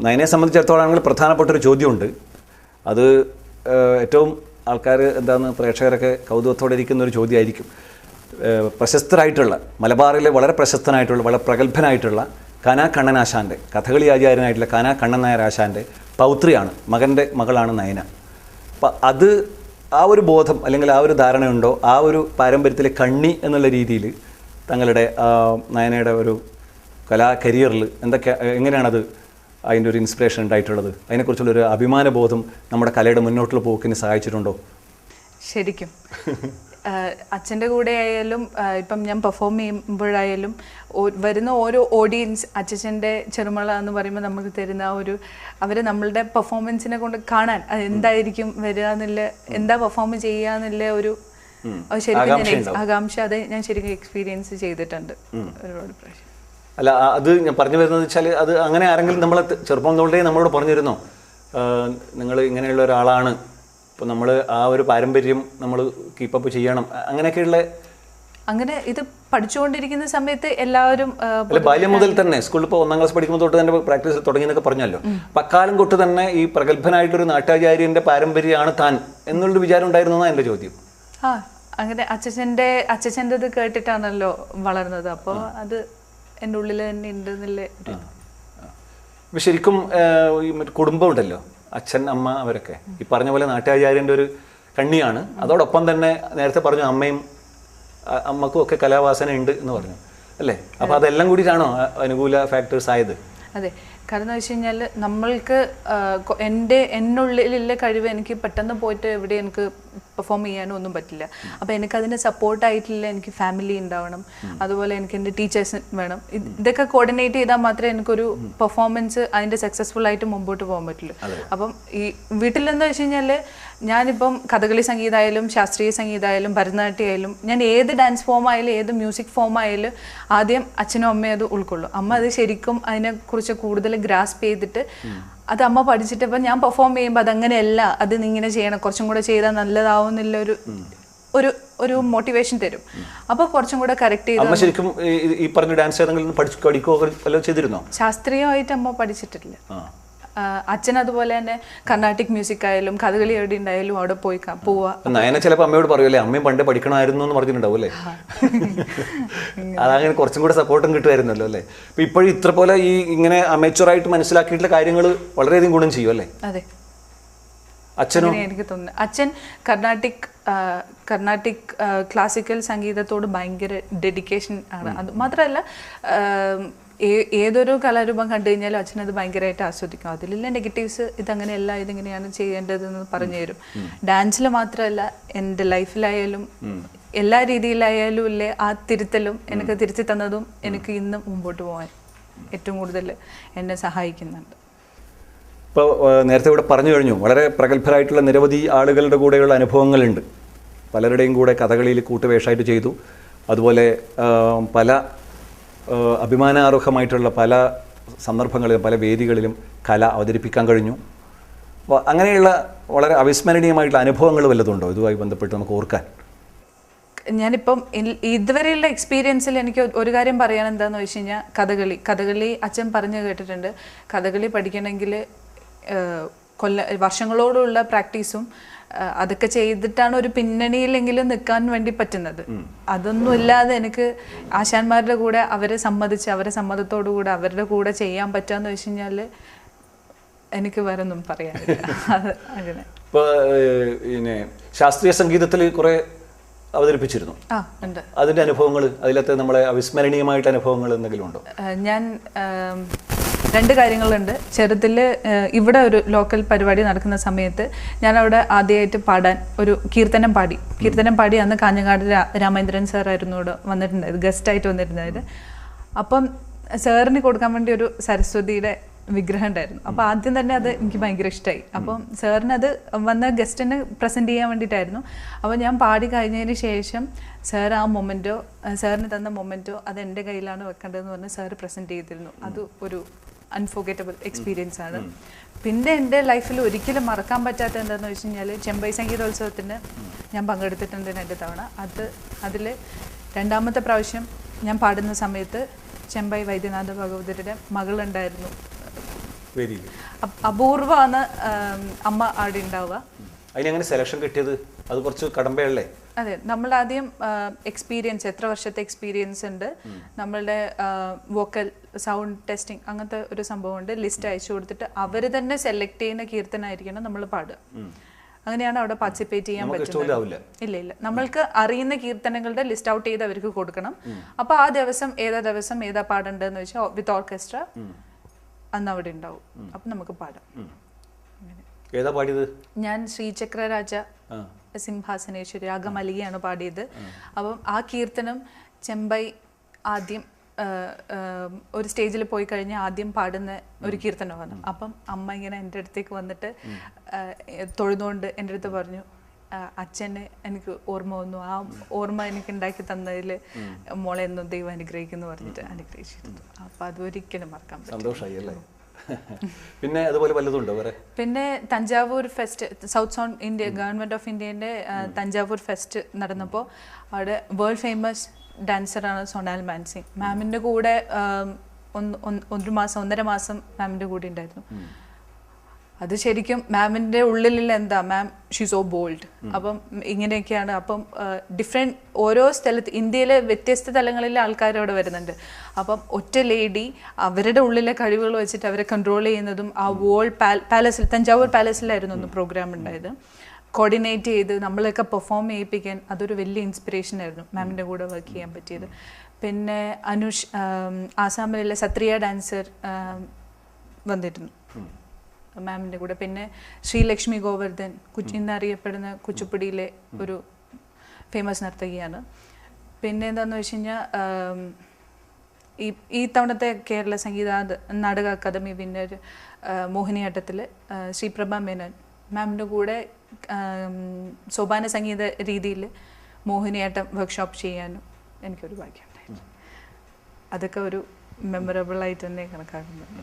S1: നയനെ സംബന്ധിച്ചിടത്തോളാണെങ്കിൽ പ്രധാനപ്പെട്ട ഒരു ചോദ്യമുണ്ട്. അത് ഏറ്റവും ആൾക്കാർ എന്താണെന്ന് പ്രേക്ഷകരൊക്കെ കൗതുകത്തോടെ ഇരിക്കുന്ന ഒരു ചോദ്യമായിരിക്കും. പ്രശസ്തരായിട്ടുള്ള മലബാറിലെ വളരെ പ്രശസ്തനായിട്ടുള്ള വളരെ പ്രഗത്ഭനായിട്ടുള്ള കാനാ കണ്ണനാശാൻ്റെ, കഥകളി ആചാര്യനായിട്ടുള്ള കാനാ കണ്ണൻ നായർ ആശാൻ്റെ പൗത്രിയാണ്, മകൻ്റെ മകളാണ് നയന. അപ്പം അത് ആ ഒരു ബോധം അല്ലെങ്കിൽ ആ ഒരു ധാരണയുണ്ടോ? ആ ഒരു പാരമ്പര്യത്തിലെ കണ്ണി എന്നുള്ള രീതിയിൽ തങ്ങളുടെ നയനയുടെ ഒരു കലാ കരിയറിൽ എങ്ങനെയാണത് അതിൻ്റെ ഒരു ഇൻസ്പിറേഷൻ ഉണ്ടായിട്ടുള്ളത്? അതിനെക്കുറിച്ചുള്ളൊരു അഭിമാനബോധം നമ്മുടെ കലയുടെ മുന്നോട്ടുള്ള പോക്കിന് സഹായിച്ചിട്ടുണ്ടോ?
S4: ശരിക്കും അച്ഛൻ്റെ കൂടെ ആയാലും ഇപ്പം ഞാൻ പെർഫോം ചെയ്യുമ്പോഴായാലും വരുന്ന ഓരോ ഓഡിയൻസ് അച്ഛൻ്റെ ചെറുമള എന്ന് പറയുമ്പോൾ നമുക്ക് തരുന്ന അവർ നമ്മളുടെ പെർഫോമൻസിനെ കൊണ്ട് കാണാൻ എന്തായിരിക്കും വരിക എന്നുള്ള, എന്താ പെർഫോം ചെയ്യുക എന്നുള്ള ശരിക്കും ആകാംക്ഷ അത് ഞാൻ ശരിക്കും എക്സ്പീരിയൻസ് ചെയ്തിട്ടുണ്ട് ഒരുപാട് പ്രാവശ്യം.
S1: അല്ല, അത് ഞാൻ പറഞ്ഞു വരുന്നത് വെച്ചാൽ അത് അങ്ങനെ ആരെങ്കിലും നമ്മളെ ചെറുപ്പം തൊട്ടേ നമ്മളോട് പറഞ്ഞിരുന്നോ നിങ്ങൾ ഇങ്ങനെയുള്ള ഒരാളാണ്, ഇപ്പോൾ നമ്മൾ ആ ഒരു പാരമ്പര്യം നമ്മൾ കീപ്പപ്പ് ചെയ്യണം, അങ്ങനെയൊക്കെയുള്ള? അങ്ങനെ
S4: ഇത് പഠിച്ചുകൊണ്ടിരിക്കുന്ന സമയത്ത് എല്ലാവരും
S1: ബാല്യം മുതൽ തന്നെ സ്കൂളിൽ ഇപ്പോൾ 1ാം ക്ലാസ് പഠിക്കുമ്പോൾ തൊട്ട് തന്നെ പ്രാക്ടീസ് തുടങ്ങിയെന്നൊക്കെ പറഞ്ഞല്ലോ. അപ്പം അക്കാലം തൊട്ട് തന്നെ ഈ പ്രഗത്ഭനായിട്ടൊരു നാട്യാചാര്യൻ്റെ പാരമ്പര്യമാണ് താൻ എന്നുള്ളൊരു വിചാരം ഉണ്ടായിരുന്നതാണ് എൻ്റെ ചോദ്യം.
S4: അങ്ങനെ അച്ഛൻ്റെ ഇത് കേട്ടിട്ടാണല്ലോ വളർന്നത്. അപ്പോൾ അത് എൻ്റെ ഉള്ളിൽ തന്നെ ഉണ്ടെന്നില്ലേ.
S1: ഇപ്പം ശരിക്കും ഈ കുടുംബം ഉണ്ടല്ലോ, അച്ഛൻ അമ്മ അവരൊക്കെ ഈ പറഞ്ഞ പോലെ നാട്യാചാര്യൻ്റെ ഒരു കണ്ണിയാണ്. അതോടൊപ്പം തന്നെ നേരത്തെ പറഞ്ഞു അമ്മക്കും ഒക്കെ കലാവാസന ഉണ്ട് എന്ന് പറഞ്ഞു അല്ലേ? അപ്പോൾ അതെല്ലാം കൂടിയിട്ടാണോ അനുകൂല ഫാക്ടേഴ്സ് ആയത്?
S4: അതെ, കാരണം എന്ന് വെച്ച് കഴിഞ്ഞാൽ നമ്മൾക്ക് എന്നുള്ളിലുള്ള കഴിവ് എനിക്ക് പെട്ടെന്ന് പോയിട്ട് എവിടെ എനിക്ക് പെർഫോം ചെയ്യാനും ഒന്നും പറ്റില്ല. അപ്പോൾ എനിക്കതിന് സപ്പോർട്ടായിട്ടില്ല, എനിക്ക് ഫാമിലി ഉണ്ടാവണം, അതുപോലെ എനിക്ക് എൻ്റെ ടീച്ചേഴ്സ് വേണം. ഇതൊക്കെ കോർഡിനേറ്റ് ചെയ്താൽ മാത്രമേ എനിക്കൊരു പെർഫോമൻസ് അതിൻ്റെ സക്സസ്ഫുൾ ആയിട്ട് മുമ്പോട്ട് പോകാൻ പറ്റുള്ളൂ. അപ്പം ഈ വീട്ടിലെന്താ വെച്ച് കഴിഞ്ഞാൽ ഞാനിപ്പം കഥകളി സംഗീതമായാലും ശാസ്ത്രീയ സംഗീതമായാലും ഭരതനാട്യമായാലും ഞാൻ ഏത് ഡാൻസ് ഫോം ആയാലും ഏത് മ്യൂസിക് ഫോം ആയാലും ആദ്യം അച്ഛനും അമ്മയും അത് ഉൾക്കൊള്ളും. അമ്മ അത് ശരിക്കും അതിനെക്കുറിച്ച് കൂടുതൽ ഗ്രാസ്പ് ചെയ്തിട്ട് അത് അമ്മ പഠിച്ചിട്ട് ഇപ്പം ഞാൻ പെർഫോം ചെയ്യുമ്പോൾ അതങ്ങനെയല്ല, അത് നീ ഇങ്ങനെ ചെയ്യണം, കുറച്ചും കൂടെ ചെയ്താൽ നല്ലതാവുന്നില്ല ഒരു മോട്ടിവേഷൻ തരും. അപ്പോൾ കുറച്ചും കൂടെ കറക്റ്റ് ചെയ്ത്.
S1: ശരിക്കും ഈ പറഞ്ഞ ഡാൻസ് ഏതെങ്കിലും പഠിക്കുകയോ ചെയ്തിരുന്നോ?
S4: ശാസ്ത്രീയമായിട്ട് അമ്മ പഠിച്ചിട്ടില്ല. അച്ഛൻ അതുപോലെ തന്നെ കർണാട്ടിക് മ്യൂസിക് ആയാലും കഥകളി എവിടെ ഉണ്ടായാലും അവിടെ പോവാ.
S1: നയന ചിലപ്പോൾ അമ്മയോട് പറയുമല്ലേ, അമ്മയും പണ്ടേ പഠിക്കണമായിരുന്നു എന്ന് പറഞ്ഞിട്ടുണ്ടാവും അല്ലേ? അതങ്ങനെ കുറച്ചും കൂടെ സപ്പോർട്ടും കിട്ടുമായിരുന്നല്ലോ അല്ലേ? ഇപ്പം ഇപ്പോഴും ഇത്ര പോലെ ഈ ഇങ്ങനെ അമേച്വറായിട്ട് മനസ്സിലാക്കിയിട്ടുള്ള കാര്യങ്ങൾ വളരെയധികം ഗുണം ചെയ്യും അല്ലേ?
S4: അതെ,
S1: അച്ഛനും
S4: എനിക്ക് തോന്നുന്നു. അച്ഛൻ കർണാട്ടിക് ക്ലാസിക്കൽ സംഗീതത്തോട് ഭയങ്കര ഡെഡിക്കേഷൻ ആണ്. അത് മാത്രമല്ല ഏതൊരു കലാരൂപം കണ്ടു കഴിഞ്ഞാലും അച്ഛനത് ഭയങ്കരമായിട്ട് ആസ്വദിക്കും. അതിലുള്ള നെഗറ്റീവ്സ് ഇതങ്ങനെയല്ല, ഇതെങ്ങനെയാണ് ചെയ്യേണ്ടതെന്ന് പറഞ്ഞു തരും. ഡാൻസിൽ മാത്രമല്ല, എൻ്റെ ലൈഫിലായാലും എല്ലാ രീതിയിലായാലും ഇല്ലേ ആ തിരുത്തലും എനിക്ക് തിരുത്തി തന്നതും എനിക്ക് ഇന്നും മുമ്പോട്ട് പോകാൻ ഏറ്റവും കൂടുതൽ എന്നെ സഹായിക്കുന്നുണ്ട്.
S1: ഇപ്പോൾ നേരത്തെ ഇവിടെ പറഞ്ഞു കഴിഞ്ഞു, വളരെ പ്രഗത്ഭരായിട്ടുള്ള നിരവധി ആളുകളുടെ കൂടെയുള്ള അനുഭവങ്ങളുണ്ട്. പലരുടെയും കൂടെ കഥകളിയിൽ കൂട്ടുവേഷമായിട്ട് ചെയ്തു. അതുപോലെ പല അഭിമാനാർഹമായിട്ടുള്ള പല സന്ദർഭങ്ങളിലും പല വേദികളിലും കല അവതരിപ്പിക്കാൻ കഴിഞ്ഞു. അപ്പോൾ അങ്ങനെയുള്ള വളരെ അവിസ്മരണീയമായിട്ടുള്ള അനുഭവങ്ങൾ വല്ലതുണ്ടോ ഇതുമായി ബന്ധപ്പെട്ട് നമുക്ക് ഓർക്കാൻ?
S4: ഞാനിപ്പം ഇതുവരെയുള്ള എക്സ്പീരിയൻസിൽ എനിക്ക് ഒരു കാര്യം പറയാൻ എന്താണെന്ന് വെച്ച് കഴിഞ്ഞാൽ കഥകളി അച്ഛൻ പറഞ്ഞു കേട്ടിട്ടുണ്ട്. കഥകളി പഠിക്കണമെങ്കിൽ വർഷങ്ങളോടുള്ള പ്രാക്ടീസും അതൊക്കെ ചെയ്തിട്ടാണ് ഒരു പിന്നണിയിലെങ്കിലും നിൽക്കാൻ വേണ്ടി പറ്റുന്നത്. അതൊന്നുമില്ലാതെ എനിക്ക് ആശാന്മാരുടെ കൂടെ അവരെ സമ്മതത്തോടു കൂടെ അവരുടെ കൂടെ ചെയ്യാൻ പറ്റാന്ന് വെച്ച് കഴിഞ്ഞാൽ എനിക്ക് വേറെ ഒന്നും പറയാനില്ല. അത് അങ്ങനെ.
S1: ഇപ്പോൾ പിന്നെ ശാസ്ത്രീയ സംഗീതത്തിൽ കുറേ അവതരിപ്പിച്ചിരുന്നു.
S4: ഉണ്ട്.
S1: അതിൻ്റെ അനുഭവങ്ങൾ, അതിലത്തെ നമ്മളെ അവിസ്മരണീയമായിട്ട് അനുഭവങ്ങൾ എന്തെങ്കിലും ഉണ്ടോ?
S4: ഞാൻ 2 കാര്യങ്ങളുണ്ട്. ചെറുതിൽ ഇവിടെ ഒരു ലോക്കൽ പരിപാടി നടക്കുന്ന സമയത്ത് ഞാൻ അവിടെ ആദ്യമായിട്ട് പാടാൻ ഒരു കീർത്തനം പാടി. അന്ന് കാഞ്ഞങ്ങാട് രാമേന്ദ്രൻ സാറായിരുന്നു ഇവിടെ വന്നിട്ടുണ്ടായത്, ഗസ്റ്റായിട്ട് വന്നിട്ടുണ്ടായത്. അപ്പം സാറിന് കൊടുക്കാൻ വേണ്ടി ഒരു സരസ്വതിയുടെ വിഗ്രഹം ഉണ്ടായിരുന്നു. അപ്പോൾ ആദ്യം തന്നെ അത് എനിക്ക് ഭയങ്കര ഇഷ്ടമായി. അപ്പം സാറിനത് വന്ന ഗസ്റ്റിന് പ്രസൻറ്റ് ചെയ്യാൻ വേണ്ടിയിട്ടായിരുന്നു. അപ്പോൾ ഞാൻ പാടി കഴിഞ്ഞതിന് ശേഷം സാറിന് തന്ന മൊമെൻറ്റോ അത് എൻ്റെ കയ്യിലാണ് വെക്കേണ്ടതെന്ന് പറഞ്ഞ് സാറ് പ്രസൻറ്റ് ചെയ്തിരുന്നു. അത് ഒരു അൺഫോർഗറ്റബിൾ എക്സ്പീരിയൻസ് ആണ്. പിന്നെ എൻ്റെ ലൈഫിൽ ഒരിക്കലും മറക്കാൻ പറ്റാത്ത എന്താണെന്ന് വെച്ച് കഴിഞ്ഞാൽ ചെമ്പൈ സംഗീതോത്സവത്തിന് ഞാൻ പങ്കെടുത്തിട്ടുണ്ട് 2 തവണ. അതിൽ 2ാമത്തെ പ്രാവശ്യം ഞാൻ പാടുന്ന സമയത്ത് ചെമ്പൈ വൈദ്യനാഥ ഭഗവതരുടെ മകളുണ്ടായിരുന്നു. അപൂർവമാണ് അമ്മ അവിടെ ഉണ്ടാവുക.
S1: അതിനെങ്ങനെ സെലക്ഷൻ കിട്ടിയത്? അത് കുറച്ച് കടമ്പയല്ലേ?
S4: അതെ, നമ്മൾ ആദ്യം എക്സ്പീരിയൻസ്, എത്ര വർഷത്തെ എക്സ്പീരിയൻസ് ഉണ്ട്, നമ്മളുടെ വോക്കൽ സൗണ്ട് ടെസ്റ്റിംഗ് അങ്ങനത്തെ ഒരു സംഭവമുണ്ട്. ലിസ്റ്റ് അയച്ചു കൊടുത്തിട്ട് അവർ തന്നെ സെലക്ട് ചെയ്യുന്ന കീർത്തനമായിരിക്കണം നമ്മൾ പാടുക. അങ്ങനെയാണ് അവിടെ പാർട്ടിസിപ്പേറ്റ് ചെയ്യാൻ പറ്റുന്നത്. ഇല്ല, നമ്മൾക്ക് അറിയുന്ന കീർത്തനങ്ങളുടെ ലിസ്റ്റ് ഔട്ട് ചെയ്ത് അവർക്ക് കൊടുക്കണം. അപ്പോൾ ആ ദിവസം ഏതാ പാടേണ്ടതെന്ന് വെച്ചാൽ വിത്ത് ഓർക്കസ്ട്ര അന്ന് അവിടെ ഉണ്ടാവും. അപ്പം നമുക്ക് പാടാം.
S1: ഏതാ പാടിയത്? ഞാൻ
S4: ശ്രീചക്രരാജ സിംഹാസനേശ്വരി രാഗമലികയാണ് പാടിയത്. അപ്പം ആ കീർത്തനം ചെമ്പൈ ആദ്യം ഒരു സ്റ്റേജിൽ പോയി കഴിഞ്ഞാൽ ആദ്യം പാടുന്ന ഒരു കീർത്തനമാണ്. അപ്പം അമ്മ ഇങ്ങനെ എൻ്റെ അടുത്തേക്ക് വന്നിട്ട് തൊഴുതുകൊണ്ട് എൻ്റെ അടുത്ത് പറഞ്ഞു, അച്ഛനെ എനിക്ക് ഓർമ്മ വന്നു, ആ ഓർമ്മ എനിക്ക് ഉണ്ടാക്കി തന്നതിൽ മോളെ എന്നും ദൈവം അനുഗ്രഹിക്കുന്നു പറഞ്ഞിട്ട് അനുഗ്രഹിച്ചിരുന്നു. അപ്പം അതൊരിക്കലും മറക്കാൻ പറ്റില്ല.
S1: പിന്നെ അതുപോലെ വല്ലതുണ്ടോ വേറെ?
S4: പിന്നെ Thanjavur fest, south zone India government of ഇന്ത്യൻ്റെ തഞ്ചാവൂർ ഫെസ്റ്റ് നടന്നപ്പോൾ അവിടെ വേൾഡ് ഫേമസ് ഡാൻസറാണ് സൊണാൽ മാൻസിംഗ്. മാമിൻ്റെ കൂടെ 1.5 മാസം മാമിൻ്റെ കൂടെ ഉണ്ടായിരുന്നു. അത് ശരിക്കും മാമിൻ്റെ ഉള്ളിലുള്ള എന്താ, മാം ഷീ സോ ബോൾഡ്. അപ്പം ഇങ്ങനെയൊക്കെയാണ്. അപ്പം ഡിഫറെൻറ്റ് ഓരോ സ്ഥലത്ത് ഇന്ത്യയിലെ വ്യത്യസ്ത തലങ്ങളിലെ ആൾക്കാർ അവിടെ വരുന്നുണ്ട്. അപ്പം ഒറ്റ ലേഡി അവരുടെ ഉള്ളിലെ കഴിവുകൾ വെച്ചിട്ട് അവരെ കൺട്രോൾ ചെയ്യുന്നതും ആ പാലസിൽ, തഞ്ചാവൂർ പാലസിലായിരുന്നു ഒന്ന് പ്രോഗ്രാം ഉണ്ടായത്. കോർഡിനേറ്റ് ചെയ്ത് നമ്മളൊക്കെ പെർഫോം ചെയ്യിപ്പിക്കാൻ അതൊരു വലിയ ഇൻസ്പിറേഷൻ ആയിരുന്നു മാമിൻ്റെ കൂടെ വർക്ക് ചെയ്യാൻ പറ്റിയത്. പിന്നെ ആസാമിലെ സത്രിയ ഡാൻസർ വന്നിരുന്നു മാമിൻ്റെ കൂടെ. പിന്നെ ശ്രീലക്ഷ്മി ഗോവർദ്ധൻ എന്നറിയപ്പെടുന്ന കുച്ചിപ്പുടിയിലെ ഒരു ഫേമസ് നർത്തകിയാണ്. പിന്നെ എന്താണെന്ന് വെച്ച് കഴിഞ്ഞാൽ ഈ തവണത്തെ കേരള സംഗീത നാടക അക്കാദമി വിന്നർ മോഹിനിയാട്ടത്തിൽ ശ്രീപ്രഭ മേനോൻ മാമിൻ്റെ കൂടെ സോപാന സംഗീത രീതിയിൽ മോഹിനിയാട്ടം വർക്ക്ഷോപ്പ് ചെയ്യാനും എനിക്കൊരു ഭാഗ്യമുണ്ടായിരുന്നു. അതൊക്കെ ഒരു മെമ്മറബിൾ ആയിട്ട് തന്നെ കണക്കാക്കുന്നുണ്ട്.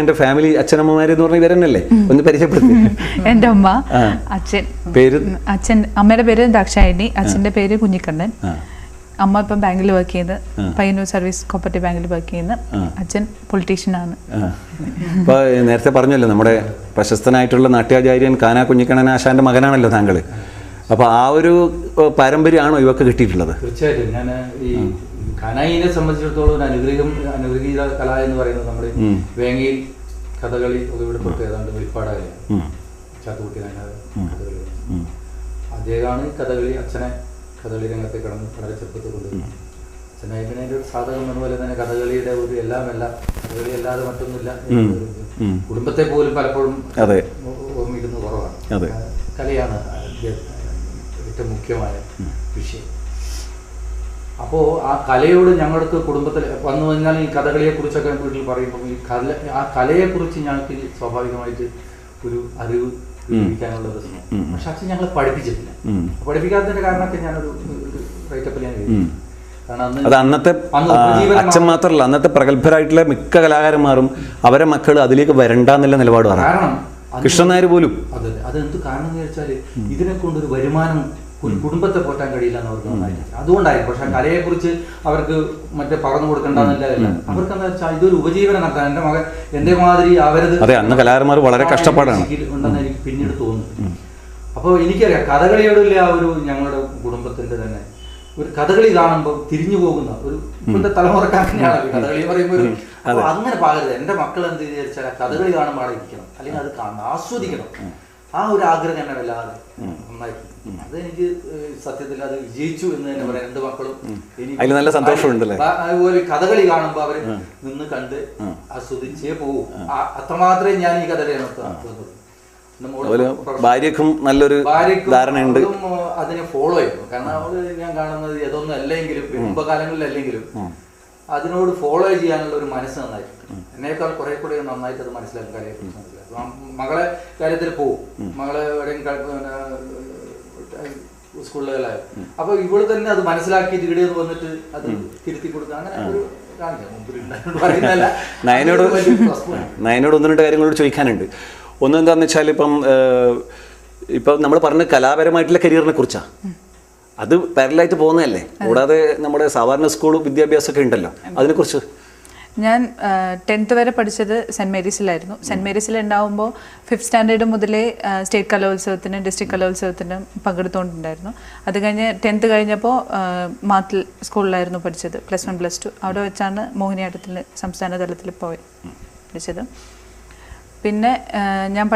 S1: മോഹൻലാലിന്റെ ഫാമിലി അച്ഛനമ്മമാരെന്ന് പറഞ്ഞ ഇവരെന്നല്ലേ? ഒന്ന് പരിചയപ്പെടുത്തി.
S4: എൻ്റെ അമ്മ, അച്ഛൻ.
S1: പേര്?
S4: അമ്മയുടെ പേര് ദാക്ഷായണി, അച്ഛൻ്റെ പേര് കുഞ്ഞിക്കണ്ണൻ. അമ്മ ഇപ്പം ബാങ്കിൽ വർക്ക് ചെയ്യുന്നത്, പയ്യന്നൂർ സർവീസ് കോപ്പറേറ്റീവ് ബാങ്കിൽ വർക്ക് ചെയ്യുന്നത്. അച്ഛൻ പൊളിറ്റീഷ്യനാണ്.
S1: ഇപ്പോൾ നേരത്തെ പറഞ്ഞല്ലോ നമ്മുടെ പ്രശസ്തനായിട്ടുള്ള നാട്യാചാര്യൻ കാനാ കുഞ്ഞിക്കണ്ണൻ ആശാന്റെ മകനാണല്ലോ താങ്കൾ. അപ്പോൾ ആ ഒരു പാരമ്പര്യമാണോ ഇവർക്ക് കിട്ടിയിട്ടുള്ളത്?
S5: തീർച്ചയായിട്ടും. ഞാൻ ഈ കാനായിനെ സംബന്ധിച്ചിടത്തോളം ഒരു അനുഗ്രഹീത കല എന്ന് പറയുന്നത് നമ്മൾ വേങ്ങയിൽ കഥകളി ഒക്കെ ഇവിടെ തൊട്ട് ഏതാണ്ട് വെളിപ്പാടാകലാണ്. ചാത്തുകുട്ടി കഥകളി അദ്ദേഹമാണ് കഥകളി, അച്ഛനെ കഥകളി രംഗത്തെ കടന്ന് വളരെ ചെറുപ്പത്തിൽ കൊണ്ടുവരുന്നത്. അച്ഛനെ പിന്നെ ഒരു സാധകം എന്നപോലെ തന്നെ കഥകളിയുടെ ഒരു എല്ലാം കഥകളി അല്ലാതെ മറ്റൊന്നുമില്ല. കുടുംബത്തെ പോലും പലപ്പോഴും ഓർമ്മിക്കുന്നത് കുറവാണ്. കലയാണ് ഏറ്റവും മുഖ്യമായ വിഷയം. അപ്പോൾ ആ കലയോട് ഞങ്ങൾക്ക് കുടുംബത്തിൽ വന്നു കഴിഞ്ഞാൽ ഈ കഥകളിയെക്കുറിച്ചൊക്കെ വീട്ടിൽ പറയുമ്പോൾ ആ കലയെക്കുറിച്ച് ഞങ്ങൾക്ക് സ്വാഭാവികമായിട്ട് ഒരു അറിവ് ഉപയോഗിക്കാനുള്ള പ്രശ്നം. പക്ഷെ അച്ഛൻ ഞങ്ങളെ പഠിപ്പിച്ചിട്ടില്ല. പഠിപ്പിക്കാത്തതിന്റെ കാരണമൊക്കെ ഞാനൊരു റൈറ്റപ്പിൽ ഞാൻ എഴുതി.
S1: അത് അന്നത്തെ അച്ഛൻ മാത്രമല്ല, അന്നത്തെ പ്രഗത്ഭരായിട്ടുള്ള മിക്ക കലാകാരന്മാരും അവരെ മക്കൾ അതിലേക്ക് വരണ്ടെന്നുള്ള നിലപാട് പറഞ്ഞു.
S5: കാരണം
S1: കൃഷ്ണൻ നായർ പോലും.
S5: അതെ, അതെന്ത് കാരണം എന്ന് വെച്ചാൽ ഇതിനെ കൊണ്ടൊരു വരുമാനം ഒരു കുടുംബത്തെ പോറ്റാൻ കഴിയില്ല എന്ന് അവർക്ക് നന്നായിട്ട് അതുകൊണ്ടായിരിക്കും. പക്ഷെ കലയെക്കുറിച്ച് അവർക്ക് മറ്റേ പറഞ്ഞു കൊടുക്കേണ്ടെന്നില്ല. അവർക്ക് എന്താ വെച്ചാൽ ഇതൊരു ഉപജീവനം നടത്താൻ എൻ്റെ മകൻ എൻ്റെ മാതിരി അവരത്
S1: അന്ന് കലാകാരന്മാർ വളരെ കഷ്ടപ്പാടാണ്
S5: ഉണ്ടെന്ന് എനിക്ക് പിന്നീട് തോന്നുന്നു. അപ്പോൾ എനിക്കറിയാം കഥകളിയോടുള്ള ആ ഒരു ഞങ്ങളുടെ കുടുംബത്തിന്റെ തന്നെ ഒരു കഥകളി കാണുമ്പോൾ തിരിഞ്ഞു പോകുന്ന ഒരു ഇപ്പോഴത്തെ തലമുറക്ക് അങ്ങനെയാണ് കഥകളി പറയുമ്പോൾ. അപ്പോൾ അങ്ങനെ പാകരുത്. എൻ്റെ മക്കൾ എന്ത് വിചാരിച്ചാൽ കഥകളി കാണുമ്പോൾ അവിടെ ഇരിക്കണം, അല്ലെങ്കിൽ അത് കാണണം, ആസ്വദിക്കണം. ആ ഒരു ആഗ്രഹം എന്നെ വല്ലാതെ നന്നായിരുന്നു. അതെനിക്ക് സത്യത്തിൽ അത് വിജയിച്ചു എന്ന് തന്നെ പറയാം. രണ്ട് മക്കളും
S1: എനിക്ക് നല്ല സന്തോഷമുണ്ടല്ലേ.
S5: അതുപോലെ കഥകളി കാണുമ്പോൾ അവര് നിന്ന് കണ്ട് ആസ്വദിച്ചേ പോകും. അത്രമാത്രമേ ഞാൻ ഈ കഥകളി
S1: ഭാര്യക്കും നല്ലൊരു ധാരണയുണ്ട്.
S5: അതിനെ ഫോളോ ചെയ്യുന്നു. കാരണം അവള് ഞാൻ കാണുന്നത് ഏതൊന്നും അല്ലെങ്കിലും കുടുംബകാലങ്ങളിലല്ലെങ്കിലും അതിനോട് ഫോളോ ചെയ്യാനുള്ള ഒരു മനസ്സ് നന്നായിട്ടുണ്ട്. എന്നേക്കാൾ കുറെ കൂടി നന്നായിട്ട് അത് മനസ്സിലാക്കും, കലയെക്കുറിച്ച് മനസ്സിലാക്കും. മകളെ കാര്യത്തിൽ പോവും, മകളെ സ്കൂളുകളിലായി. അപ്പൊ ഇവള് തന്നെ അത് മനസ്സിലാക്കിയിട്ട് ഇവിടെ വന്നിട്ട് അത് തിരുത്തി കൊടുക്കുക, അങ്ങനെ ഒരു
S1: നയനോട് ഒന്ന് രണ്ട് കാര്യങ്ങളോട് ചോദിക്കാനുണ്ട്. ഒന്ന് എന്താണെന്ന് വെച്ചാൽ ഇപ്പം നമ്മൾ പറഞ്ഞ കലാപരമായിട്ടുള്ള കരിയറിനെ കുറിച്ചാണ്. അത് പാരലായിട്ട് പോകുന്നതല്ലേ, കൂടാതെ നമ്മുടെ സാധാരണ സ്കൂൾ വിദ്യാഭ്യാസമൊക്കെ ഉണ്ടല്ലോ, അതിനെക്കുറിച്ച്.
S4: ഞാൻ 10th വരെ പഠിച്ചത് സെൻറ്റ് മേരീസിലായിരുന്നു. സെൻറ്റ് മേരീസിൽ ഉണ്ടാകുമ്പോൾ 5th സ്റ്റാൻഡേർഡ് മുതലേ സ്റ്റേറ്റ് കലോത്സവത്തിനും ഡിസ്ട്രിക്ട് കലോത്സവത്തിനും പങ്കെടുത്തുകൊണ്ടുണ്ടായിരുന്നു. അത് കഴിഞ്ഞ് 10th കഴിഞ്ഞപ്പോൾ മാത്തിൽ സ്കൂളിലായിരുന്നു പഠിച്ചത്, +1 +2. അവിടെ വെച്ചാണ് മോഹിനിയാട്ടത്തിൽ സംസ്ഥാന തലത്തിൽ പഠിച്ചത്. പിന്നെ ഞാൻ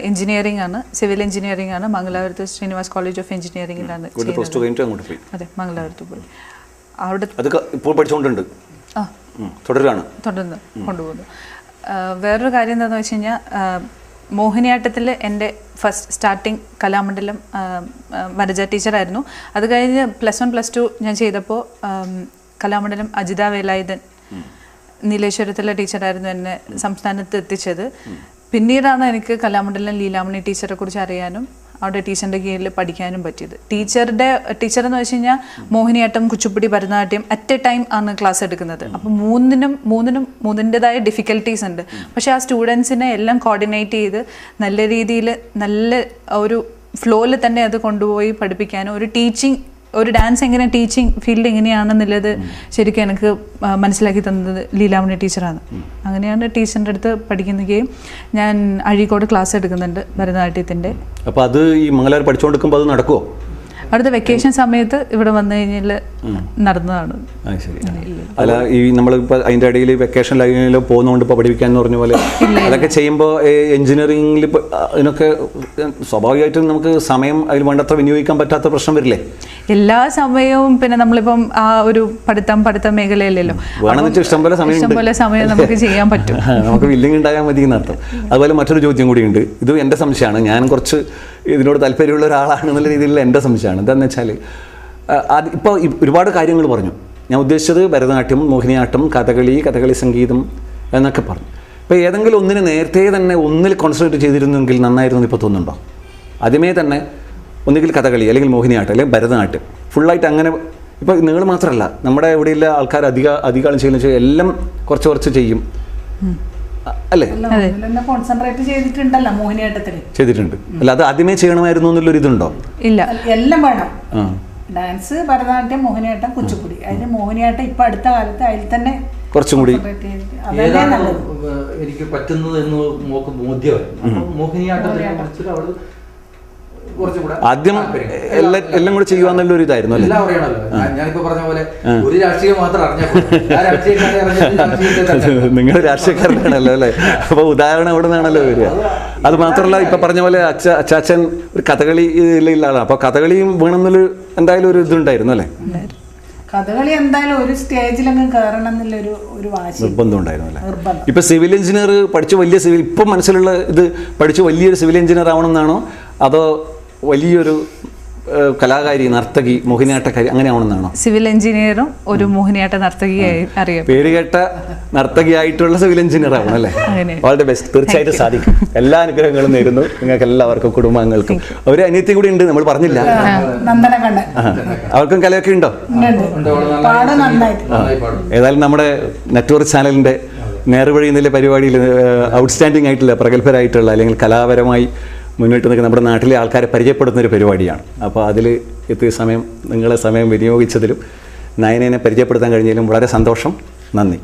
S4: എഞ്ചിനീയറിംഗ് ആണ്, സിവിൽ എഞ്ചിനീയറിംഗ് ആണ്. മംഗലാപുരത്ത് ശ്രീനിവാസ് കോളേജ് ഓഫ് എഞ്ചിനീയറിംഗിലാണ്. അതെ, മംഗലാപുരത്ത് പോയി അവിടെ
S1: ഇപ്പോൾ പഠിച്ചുകൊണ്ടുണ്ട്.
S4: തുടർന്ന് കൊണ്ടുപോകുന്നു. വേറൊരു കാര്യം എന്താണെന്ന് വെച്ച് കഴിഞ്ഞാൽ മോഹിനിയാട്ടത്തിൽ എൻ്റെ ഫസ്റ്റ് സ്റ്റാർട്ടിങ് കലാമണ്ഡലം വനജ ടീച്ചറായിരുന്നു. അത് കഴിഞ്ഞ് +1 +2 ഞാൻ ചെയ്തപ്പോൾ കലാമണ്ഡലം അജിത വേലായുധൻ നീലേശ്വരത്തിലെ ടീച്ചറായിരുന്നു എന്നെ സംസ്ഥാനത്ത് എത്തിച്ചത്. പിന്നീടാണ് എനിക്ക് കലാമണ്ഡലം ലീലാമണി ടീച്ചറെ കുറിച്ച് അറിയാനും അവിടെ ടീച്ചറിൻ്റെ കീഴിൽ പഠിക്കാനും പറ്റിയത്. ടീച്ചർ എന്ന് വെച്ച് കഴിഞ്ഞാൽ Mohiniyattam, Kuchipudi, Bharatanatyam at A time ആണ് ക്ലാസ് എടുക്കുന്നത്. അപ്പം മൂന്നിൻ്റെതായ ഡിഫിക്കൽട്ടീസ് ഉണ്ട്. പക്ഷേ ആ സ്റ്റുഡൻസിനെ എല്ലാം കോർഡിനേറ്റ് ചെയ്ത് നല്ല രീതിയിൽ നല്ല ഒരു ഫ്ലോയിൽ തന്നെ അത് കൊണ്ടുപോയി പഠിപ്പിക്കാനും ഒരു ഡാൻസ് എങ്ങനെ ടീച്ചിങ് ഫീൽഡ് എങ്ങനെയാണെന്നുള്ളത് ശരിക്കും എനിക്ക് മനസ്സിലാക്കി തന്നത് ലീലാമണി ടീച്ചറാണ്. അങ്ങനെയാണ് ടീച്ചറിൻ്റെ അടുത്ത് പഠിക്കുകയും ഞാൻ അഴീക്കോട് ക്ലാസ് എടുക്കുന്നുണ്ട് ഭരതനാട്യത്തിൻ്റെ.
S1: അപ്പോൾ അത് ഈ മംഗലാപുരം പഠിച്ചുകൊണ്ടിരിക്കുമ്പോൾ അത് നടക്കുമോ?
S4: അടുത്ത വെക്കേഷൻ സമയത്ത് ഇവിടെ വന്നു കഴിഞ്ഞാൽ നടന്നതാണ്.
S1: അല്ല, ഈ നമ്മളിപ്പോൾ അതിൻ്റെ ഇടയിൽ വെക്കേഷൻ ലൈനിലോ പോകുന്നതുകൊണ്ട് ഇപ്പോൾ പഠിപ്പിക്കാന്ന് പറഞ്ഞ പോലെ അതൊക്കെ ചെയ്യുമ്പോൾ എഞ്ചിനീയറിംഗിൽ അതിനൊക്കെ സ്വാഭാവികമായിട്ടും നമുക്ക് സമയം അതിൽ വേണ്ടത്ര വിനിയോഗിക്കാൻ പറ്റാത്ത പ്രശ്നം വരില്ലേ?
S4: എല്ലാ സമയവും പിന്നെ നമ്മളിപ്പം ആ ഒരു പഠിത്തം മേഖലയല്ലല്ലോ,
S1: ഇഷ്ടംപോലെ
S4: സമയം നമുക്ക് ചെയ്യാൻ പറ്റും.
S1: നമുക്ക് വില്ലിങ് ഉണ്ടായാൽ മതി എന്നർത്ഥം. അതുപോലെ മറ്റൊരു ചോദ്യം കൂടിയുണ്ട്. ഇത് എൻ്റെ സംശയമാണ്, ഞാൻ കുറച്ച് ഇതിനോട് താല്പര്യമുള്ള ഒരാളാണെന്നുള്ള രീതിയിലുള്ള എൻ്റെ സംശയമാണ്. എന്താണെന്ന് വെച്ചാൽ ഇപ്പോൾ ഒരുപാട് കാര്യങ്ങൾ പറഞ്ഞു. ഞാൻ ഉദ്ദേശിച്ചത് ഭരതനാട്യം, മോഹിനിയാട്ടം, കഥകളി സംഗീതം എന്നൊക്കെ പറഞ്ഞു. ഇപ്പോൾ ഏതെങ്കിലും ഒന്നിന് നേരത്തെ തന്നെ ഒന്നിൽ കോൺസെൻട്രേറ്റ് ചെയ്തിരുന്നെങ്കിൽ നന്നായിരുന്നു ഇപ്പോൾ തോന്നുന്നുണ്ടോ? ആദ്യമേ തന്നെ ഒന്നുകിൽ കഥകളി അല്ലെങ്കിൽ മോഹിനിയാട്ടം അല്ലെങ്കിൽ ഭരതനാട്യം ഫുള്ളായിട്ട് അങ്ങനെ. ഇപ്പോൾ നിങ്ങൾ മാത്രമല്ല, നമ്മുടെ ഇവിടെയുള്ള ആൾക്കാർ അധികം ചെയ്യുന്ന എല്ലാം കുറച്ച് ചെയ്യും. അല്ലേ?
S6: കോൺസെൻട്രേറ്റ് ചെയ്തിട്ടുണ്ടല്ലോ മോഹിനിയാട്ടത്തിൽ.
S1: ചെയ്തിട്ടുണ്ട്. അല്ല അത് ആദ്യമേ ചെയ്യണമായിരുന്നു എന്നുള്ളൊരു ഇതുണ്ടോ?
S4: ഇല്ല,
S6: എല്ലാം വേണം. ഡാൻസ്, ഭരതനാട്യം, മോഹിനിയാട്ടം, കുച്ചിപ്പുടി. അതിന് മോഹിനിയാട്ടം ഇപ്പൊ അടുത്ത കാലത്ത് അതിൽ തന്നെ
S1: കുറച്ചും കൂടി
S5: ഏതാണ് എനിക്ക് പറ്റുന്നത് എന്ന് മോക്ക് ബോധ്യമായി. മോഹിനിയാട്ടത്തിനെ കുറിച്ചിട്ട് അവള് കുറച്ചുകൂടെ
S1: ആദ്യം എല്ലാം കൂടെ ചെയ്യുവാന്നുള്ള ഒരു ഇതായിരുന്നു അല്ലേ?
S5: എല്ലാം അറിയണല്ലോ. ഞാനിപ്പോ പറഞ്ഞ പോലെ ഒരു രാഷ്ട്രീയം മാത്രം അറിഞ്ഞാൽ
S1: നിങ്ങൾ രാഷ്ട്രീയക്കാരനാണല്ലോ അല്ലേ? അപ്പൊ ഉദാഹരണം എവിടെ നിന്നാണല്ലോ വരിക. അത് മാത്രമല്ല ഇപ്പൊ പറഞ്ഞ പോലെ അച്ചാച്ചൻ ഒരു കഥകളി ഇതിലുള്ള ആളാണ്. അപ്പൊ കഥകളിയും വേണമെന്നൊരു എന്തായാലും ഒരു ഇതുണ്ടായിരുന്നു അല്ലേ?
S6: കഥകളി എന്തായാലും ഒരു സ്റ്റേജിലങ്ങ് കയറണം എന്നുള്ളൊരു വാശി,
S1: നിർബന്ധം ഉണ്ടായിരുന്നു അല്ലേ? ഇപ്പൊ സിവിൽ എഞ്ചിനീയർ പഠിച്ച വലിയ സിവിൽ, ഇപ്പം മനസ്സിലുള്ള ഇത് പഠിച്ച് വലിയൊരു സിവിൽ എഞ്ചിനീയർ ആവണമെന്നാണോ അതോ വലിയൊരു കലാകാരി, നർത്തകി, മോഹിനിയാട്ടക്കാരി അങ്ങനെ ആവണമെന്നാണോ?
S4: സിവിൽ എഞ്ചിനീയറും ഒരു മോഹിനിയാട്ട നർത്തകിയായി അറിയാം.
S1: പേര് കേട്ട നർത്തകിയായിട്ടുള്ള സിവിൽ എഞ്ചിനീയർ ആവണം അല്ലേ? വളരെ ബെസ്റ്റ്. തീർച്ചയായിട്ടും സാധിക്കും. എല്ലാ അനുഗ്രഹങ്ങളും നേരുന്നു നിങ്ങൾക്ക് എല്ലാവർക്കും, കുടുംബാംഗങ്ങൾക്കും. ഒരു അനിയത്തി കൂടി ഉണ്ട്, നമ്മൾ പറഞ്ഞില്ല. അവർക്കും കലയൊക്കെ ഉണ്ടോ? ഏതായാലും നമ്മുടെ നെറ്റ്വർക്ക് ചാനലിന്റെ നേർവഴി എന്നുള്ള പരിപാടിയിൽ ഔട്ട്സ്റ്റാൻഡിംഗ് ആയിട്ടുള്ള, പ്രഗത്ഭരായിട്ടുള്ള അല്ലെങ്കിൽ കലാപരമായി മുന്നോട്ട് നിൽക്കുന്ന നമ്മുടെ നാട്ടിലെ ആൾക്കാരെ പരിചയപ്പെടുന്നൊരു പരിപാടിയാണ്. അപ്പോൾ അതിൽ എത്തിയ സമയം, നിങ്ങളെ സമയം വിനിയോഗിച്ചതിലും നയനേനെ പരിചയപ്പെടുത്താൻ കഴിഞ്ഞതിലും വളരെ സന്തോഷം. നന്ദി.